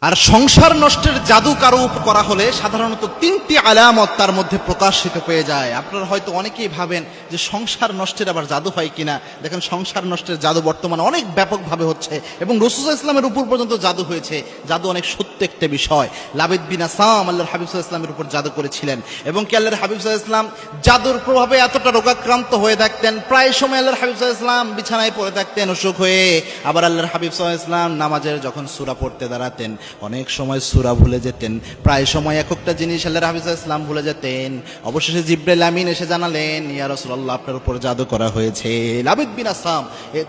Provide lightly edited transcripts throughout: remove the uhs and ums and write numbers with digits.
আর সংসার নষ্টের জাদু কারো উপর করা হলে সাধারণত তিনটি আলামত তার মধ্যে প্রকাশিত পেয়ে যায়। আপনারা হয়তো অনেকেই ভাবেন যে সংসার নষ্টের আবার জাদু হয় কিনা। দেখেন, সংসার নষ্টের জাদু বর্তমানে অনেক ব্যাপকভাবে হচ্ছে এবং রাসূল ইসলামের উপর পর্যন্ত জাদু হয়েছে। জাদু অনেক সত্য একটা বিষয়। লাবিদ বিন আসাম আল্লাহর হাবিব সাল্লাল্লাহু আলাইহি ওয়াসাল্লামের উপর জাদু করেছিলেন এবং কি আল্লাহর হাবিব সাল্লাল্লাহু আলাইহি ওয়াসাল্লাম জাদুর প্রভাবে এতটা রোগাক্রান্ত হয়ে থাকতেন, প্রায় সময় আল্লাহর হাবিব সাল্লাল্লাহু আলাইহি ওয়াসাল্লাম বিছানায় পড়ে থাকতেন অসুখ হয়ে। আবার আল্লাহর হাবিব সাল্লাল্লাহু আলাইহি ওয়াসাল্লাম নামাজের যখন সূরা পড়তে দাঁড়াতেন অনেক সময় সূরা ভুলে যেতেন, প্রায় সময় একটা জিনিস আল্লাহর হাবিব সাল্লাল্লাহু আলাইহি ওয়াসাল্লাম ভুলে যেতেন। অবশেষে জিবরাইল আমিন এসে জানালেন, ইয়া রাসূলুল্লাহ, আপনার উপর জাদু করা হয়েছে। লাবিদ বিন আসাম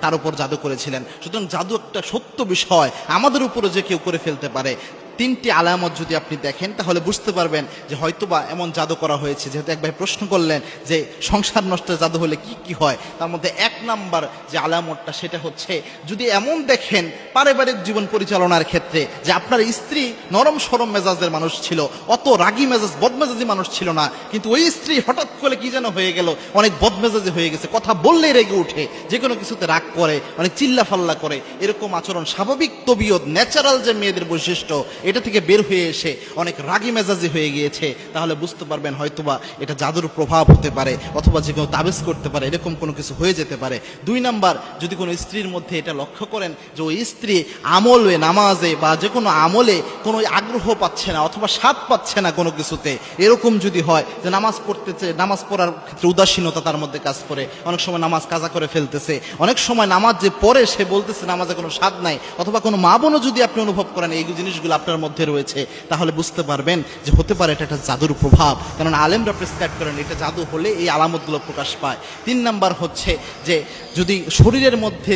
তার উপর জাদু করেছিলেন। সুতরাং জাদু একটা সত্য বিষয়, আমাদের উপরে যে কেউ করে ফেলতে পারে। তিনটি আলামত যদি আপনি দেখেন তাহলে বুঝতে পারবেন যে হয়তোবা এমন জাদু করা হয়েছে। যেহেতু এক ভাই প্রশ্ন করলেন যে সংসার নষ্টের জাদু হলে কি কি হয়, তার মধ্যে এক নাম্বার যে আলামতটা সেটা হচ্ছে, যদি এমন দেখেন পারিবারিক জীবন পরিচালনার ক্ষেত্রে যে আপনার স্ত্রী নরম সরম মেজাজের মানুষ ছিল, অত রাগী মেজাজ বদমেজাজি মানুষ ছিল না, কিন্তু ওই স্ত্রী হঠাৎ করে কি যেন হয়ে গেল, অনেক বদমেজাজি হয়ে গেছে, কথা বললেই রেগে উঠে, যে কোনো কিছুতে রাগ করে, অনেক চিল্লাফাল্লা করে, এরকম আচরণ স্বাভাবিক তবিয়ত ন্যাচারাল যে মেয়েদের বৈশিষ্ট্য এটা থেকে বের হয়ে এসে অনেক রাগী মেজাজি হয়ে গিয়েছে, তাহলে বুঝতে পারবেন হয়তোবা এটা জাদুর প্রভাব হতে পারে, অথবা যে কেউ তাবিজ করতে পারে, এরকম কোনো কিছু হয়ে যেতে পারে। দুই নাম্বার, যদি কোনো স্ত্রীর মধ্যে এটা লক্ষ্য করেন যে ওই স্ত্রী আমলে নামাজে বা যে কোনো আমলে কোনো আগ্রহ পাচ্ছে না অথবা স্বাদ পাচ্ছে না কোনো কিছুতে, এরকম যদি হয় যে নামাজ পড়তেছে, নামাজ পড়ার ক্ষেত্রে উদাসীনতা তার মধ্যে কাজ করে, অনেক সময় নামাজ কাজা করে ফেলতেছে, অনেক সময় নামাজ যে পড়ে সে বলতেছে নামাজে কোনো স্বাদ নাই, অথবা কোনো মা বোনও যদি আপনি অনুভব করেন এই জিনিসগুলো আপনার মধ্যে রয়েছে, তাহলে বুঝতে পারবেন যে হতে পারে এটা একটা জাদুর প্রভাব। কারণ আলেমরা প্রেসক্রাইব করেন এটা জাদু হলে এই আলামতগুলো প্রকাশ পায়। তিন নাম্বার হচ্ছে যে যদি শরীরের মধ্যে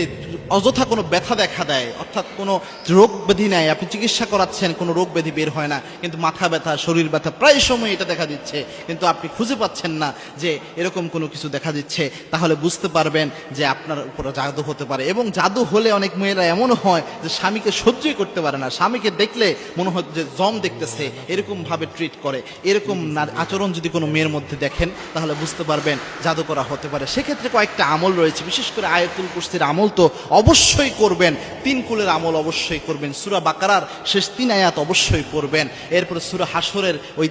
অযথা কোনো ব্যথা দেখা দেয়, অর্থাৎ কোনো রোগ ব্যাধি নেয়, আপনি চিকিৎসা করাচ্ছেন কোনো রোগ ব্যাধি বের হয় না, কিন্তু মাথা ব্যথা শরীর ব্যথা প্রায় সময় এটা দেখা দিচ্ছে, কিন্তু আপনি খুঁজে পাচ্ছেন না যে এরকম কোনো কিছু দেখা দিচ্ছে, তাহলে বুঝতে পারবেন যে আপনার উপরে জাদু হতে পারে। এবং জাদু হলে অনেক মেয়েরা এমন হয় যে স্বামীকে সহ্যই করতে পারে না, স্বামীকে দেখলে মনে হয় যে জম দেখতেছে, এরকম ভাবে ট্রিট করে। এরকম আচরণ যদি কোনো মেয়ের মধ্যে দেখেন তাহলে বুঝতে পারবেন জাদু করা হতে পারে। সেক্ষেত্রে কয়েকটা আমল রয়েছে, বিশেষ করে আয়াতুল কুরসির আমল তো অবশ্যই করবেন, 3 কুলের আমল অবশ্যই করবেন, সূরা বাকারার শেষ 3 আয়াত অবশ্যই পড়বেন, এরপরে সূরা হাসরের ওই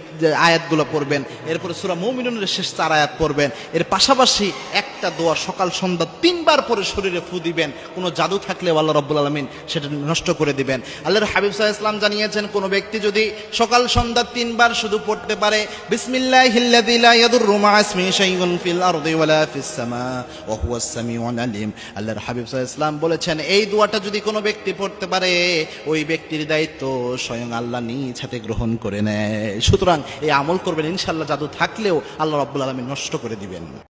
আয়াতগুলো পড়বেন, এরপরে সূরা মুমিনুনের শেষ 4 আয়াত পড়বেন। এর পাশাপাশি একটা দোয়া সকাল সন্ধ্যা 3 বার পরে শরীরে ফু দিবেন। কোনো জাদু থাকলে আল্লাহ রাব্বুল আলামিন সেটা নষ্ট করে দিবেন। আল্লাহর হাবিব সাল্লাল্লাহু আলাইহি ওয়াসাল্লাম জানিয়েছেন, কোনো ব্যক্তি যদি সকাল সন্ধ্যা 3 বার শুধু পড়তে পারে বিসমিল্লাহিল্লাযী লা ইয়াদুররু মা'a ইসমিহি শাইউন ফিল আরদি ওয়ালা ফিস সামা ওয়া হুয়াস সামিউল আলিম, আল্লাহর হাবিব সাল্লাল্লাহু আলাইহি ওয়াসাল্লাম বলেছেন এই দোয়াটা যদি কোনো ব্যক্তি পড়তে পারে ওই ব্যক্তির দায়িত্ব স্বয়ং আল্লাহ নিজ হাতে গ্রহণ করে নেয়। সুতরাং এই আমল করবেন, ইনশাআল্লাহ জাদু থাকলেও আল্লাহ রাব্বুল আলামিন নষ্ট করে দিবেন।